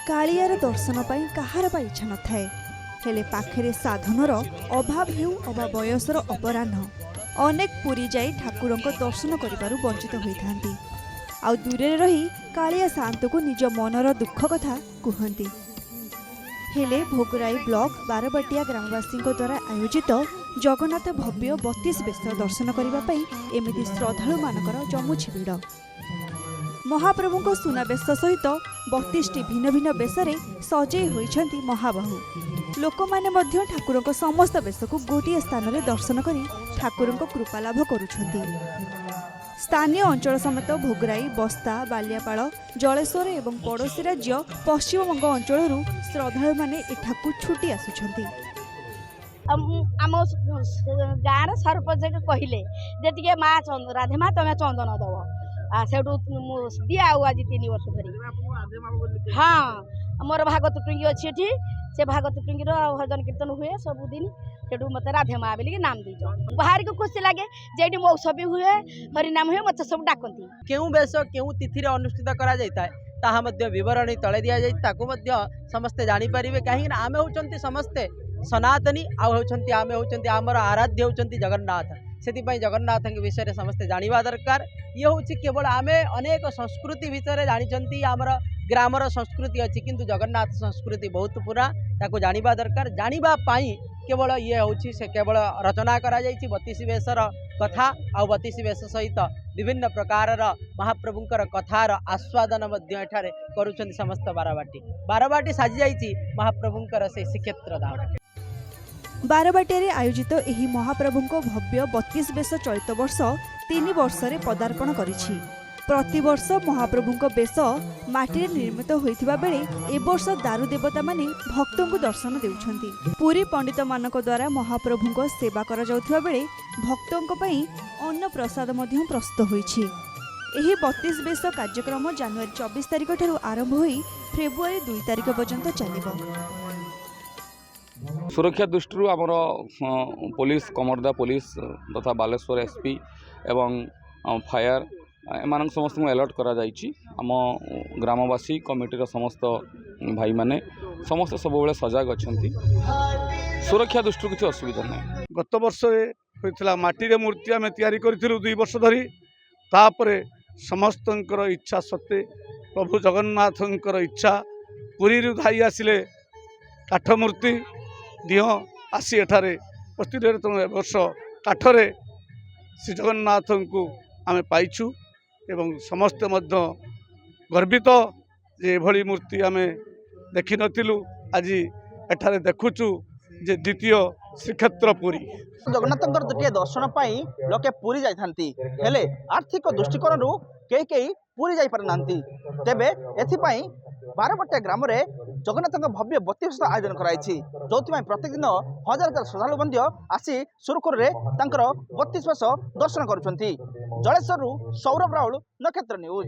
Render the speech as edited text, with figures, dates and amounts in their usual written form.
कालियार दर्शन पाई कहार बा इच्छा नथाए हेले पाखेरे साधनर अभाव हेउ अबा बयसर अपराह्न अनेक पुरी जाई ठाकुरंक दर्शन करिबारु वंचित होइथांती आ दूरे रही कालिया शांत को निज मनर दुख कथा कहती। हेले भोगराई ब्लॉक बारबाटिया ग्रामवासी द्वारा आयोजित जगन्नाथ भव्य 32 बेश दर्शन करने एमती श्रद्धालु मानकर जमुछि भिड़। महाप्रभु को सुनावेश सहित 32 भिन्न भिन्न बेशरे सजई होइछंती महाबाहु लोक माने मध्य ठाकुरक समस्त बेश को गोटे स्थान में दर्शन करी ठाकुरक कृपा लाभ करुछंती। स्थानीय अंचल समेत भोगराई बस्ता बालियापाड़ जलेश्वर एवं पड़ोशी राज्य पश्चिमबंग अंचल श्रद्धालु माने एठाकु छुटी आसुछंती। आम गाँव सरपंच कहले जे माँ राधे माँ तुम्हें चंदन दब से दिया आज 3 वर्ष धरी। हाँ मोर भाग तुटुंगी अच्छी से भाग तुटुंगी भजन कीर्तन हुए सबुदिन से मत राधे माँ बोलिक नाम दीज बाहर को खुशी लगे जे मौस भी हुए हरिनाम हुए मत सब डाकती। क्यों बेश क्यों तिथि अनुष्ठित करा विवरणी तले दि जाए समस्ते जानीपर कहीं आम होती समस्ते सनातनी आम होती आमर आराध्य होती जगन्नाथ से जगन्नाथ के विषय समस्ते जाना दरकार। ये हूँ केवल आम अनेक संस्कृति विषय जानी आमर ग्रामर संस्कृति अच्छी किंतु जगन्नाथ संस्कृति बहुत पुरा ताको जानिबा दरकार। जानिबा पाई केवल ये हूँ से केवल रचना करा 32 बेशर कथा आ 32 बेश सहित विभिन्न प्रकार महाप्रभुंकर कथार आस्वादन करुछंती समस्त बारबाटी साजी जाइछि महाप्रभुंकर से श्रीक्षेत्र धाम। बारबाटिया आयोजित एही महाप्रभुंको भव्य 32 बेश चलित वर्ष 3 वर्ष पदार्पण करिछि। प्रतिवर्ष महाप्रभुंको बेश माटी निर्मित होइथिबा बेले ए वर्ष दारू देवता माने भक्तों को दर्शन देउछंती। पुरी पंडित मानक द्वारा महाप्रभुंको सेवा करा जाउथिबा बेले भक्तों पई अन्न प्रसाद मध्य प्रस्तुत होइछि। एही 32 बेश कार्यक्रम जनवरी 24 तारिख ठारू आरंभ होई फेब्रुआरी 2 तारिख पर्यंत चलिबो। सुरक्षा दृष्टि आमर पुलिस कमरदा पुलिस तथा बालेश्वर एसपी एवं फायर एम समस्त अलर्ट करा आम ग्रामवासी कमिटीर समस्त भाई माने समस्त सब सजग अच्छा सुरक्षा दृष्टि किसी असुविधा ना। गत वर्ष होता माटी मूर्ति आम तैयारी करूँ 2 वर्ष धरी तापर समस्त इच्छा सत्वे प्रभु जगन्नाथंकर इच्छा पुरी धाई आसिले काठ मूर्ति दिह आसी एठारे उपस्थित तेणु वर्ष काठरे श्री जगन्नाथ को आम पाइछु एवं समस्ते मध्य गर्वित जे भली मूर्ति आम देखि नथिलु आज एठारे देखुचु जे द्वितीय श्रीक्षेत्र पुरी। जगन्नाथंकर द्वितीय दर्शन पाई लोके पुरी जाइथांती हेले आर्थिक दृष्टिकोण कई पुरी जाई पार नांती। तेबे एथिपाई बारबाटिया ग्राम रे जगन्नाथ भव्य 32 आयोजन कराई जो प्रत्येक दिन हजार हजार श्रद्धालु मध्य आसी सुरखुर रे 32 वर्ष दर्शन करुछंती। जलेश्वर सौरभ राउल नक्षत्र न्यूज।